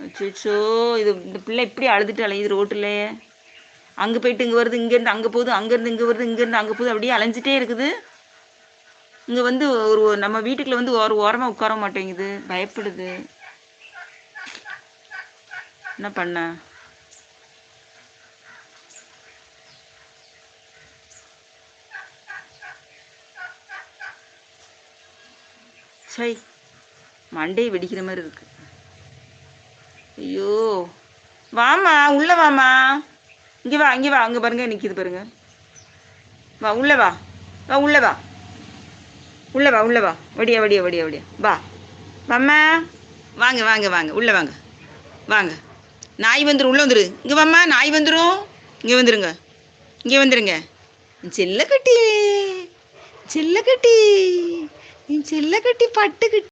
அச்சோ, இது இந்த பிள்ளை இப்படி அழுதுட்டு அலையுது ரோட்டில். அங்கே போயிட்டு இங்கே வருது, இங்கேருந்து அங்கே போகுது, அங்கேருந்து இங்கே வருது, இங்கேருந்து அங்கே போகுது, அப்படியே அலைஞ்சிட்டே இருக்குது. இங்கே வந்து ஒரு நம்ம வீட்டுக்குள்ள வந்து ஒரு ஓரமாக உட்கார மாட்டேங்குது, பயப்படுது. என்ன பண்ண? சை, மண்டையை வெடிக்கிற மாதிரி இருக்கு. ஐயோ, வாமா உள்ள வாமா, இங்கே வா, இங்கே வா, அங்கே பாருங்க நிற்கிது பாருங்க. வா உள்ள வா, வா உள்ள வா, உள்ள வா, உள்ள வா, வடியா வடியா வடியா வடியா, வா வாம்மா, வாங்க வாங்க வாங்க, உள்ள வாங்க, வாங்க. நாய் வந்துடும், உள்ள வந்துரு. இங்கே வாம்மா, நாய் வந்துடும். இங்கே வந்துருங்க, இங்கே வந்துருங்க. செல்லக்கட்டி, செல்லக்கட்டி, செல்லக்கட்டி, பட்டுக்கிட்டி.